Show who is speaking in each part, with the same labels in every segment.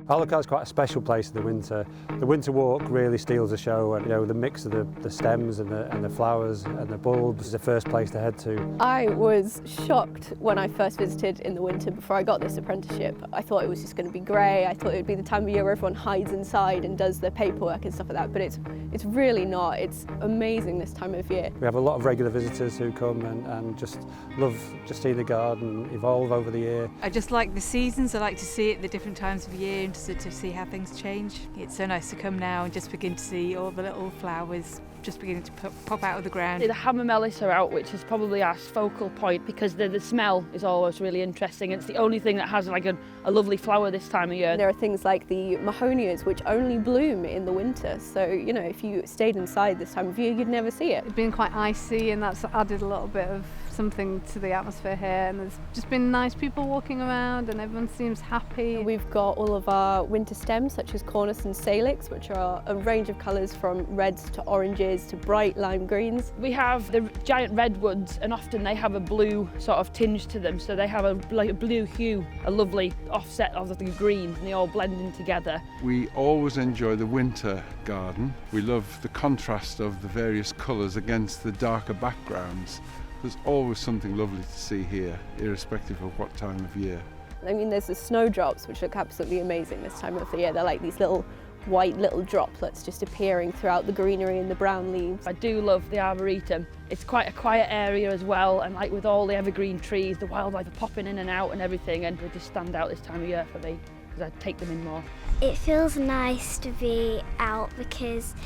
Speaker 1: Harlow Carr is quite a special place in the winter. The winter walk really steals the show, and the mix of the stems and the flowers and the bulbs is the first place to head to.
Speaker 2: I was shocked when I first visited in the winter before I got this apprenticeship. I thought it was just going to be grey. I thought it would be the time of year where everyone hides inside and does their paperwork and stuff like that, but it's really not. It's amazing this time of year.
Speaker 1: We have a lot of regular visitors who come and just love just seeing the garden evolve over the year.
Speaker 3: I just like the seasons. I like to see it at the different times of year and to see how things change. It's so nice to come now and just begin to see all the little flowers just beginning to pop out of the ground.
Speaker 4: The hamamelis are out, which is probably our focal point because the smell is always really interesting. It's the only thing that has like a lovely flower this time of year.
Speaker 2: There are things like the mahonias, which only bloom in the winter. So, if you stayed inside this time of year, you'd never see it.
Speaker 5: It's been quite icy, and that's added a little bit of something to the atmosphere here, and there's just been nice people walking around and everyone seems happy.
Speaker 2: We've got all of our winter stems such as cornus and salix, which are a range of colours from reds to oranges to bright lime greens.
Speaker 4: We have the giant redwoods, and often they have a blue sort of tinge to them, so they have a blue hue, a lovely offset of the greens, and they all blend in together.
Speaker 6: We always enjoy the winter garden. We love the contrast of the various colours against the darker backgrounds. There's always something lovely to see here, irrespective of what time of year.
Speaker 2: I mean, there's the snowdrops, which look absolutely amazing this time of the year. They're like these little white little droplets just appearing throughout the greenery and the brown leaves.
Speaker 4: I do love the Arboretum. It's quite a quiet area as well, and like with all the evergreen trees, the wildlife are popping in and out and everything, and they just stand out this time of year for me because I take them in more.
Speaker 7: It feels nice to be out because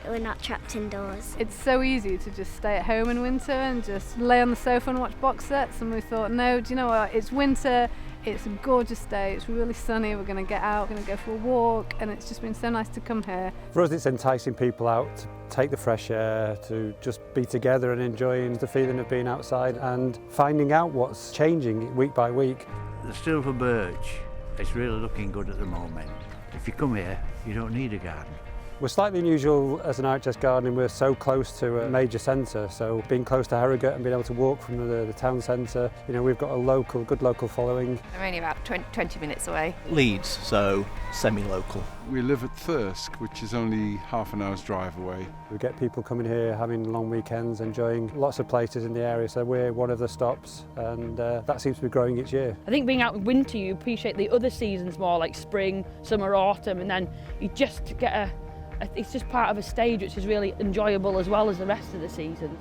Speaker 7: we're not trapped indoors.
Speaker 5: It's so easy to just stay at home in winter and just lay on the sofa and watch box sets, and we thought, no, do you know what, it's winter, it's a gorgeous day, it's really sunny, we're going to get out, we're going to go for a walk, and it's just been so nice to come here.
Speaker 1: For us, it's enticing people out to take the fresh air, to just be together and enjoying the feeling of being outside and finding out what's changing week by week.
Speaker 8: The silver birch is really looking good at the moment. If you come here, you don't need a garden.
Speaker 1: We're slightly unusual as an RHS Garden. We're so close to a major centre, so being close to Harrogate and being able to walk from the town centre, we've got a good local following.
Speaker 9: I'm only about 20 minutes away.
Speaker 10: Leeds, so semi-local.
Speaker 6: We live at Thirsk, which is only half an hour's drive away.
Speaker 1: We get people coming here, having long weekends, enjoying lots of places in the area, so we're one of the stops, and that seems to be growing each year.
Speaker 4: I think being out in winter, you appreciate the other seasons more, like spring, summer, autumn, and then you just get it's just part of a stage which is really enjoyable as well as the rest of the seasons.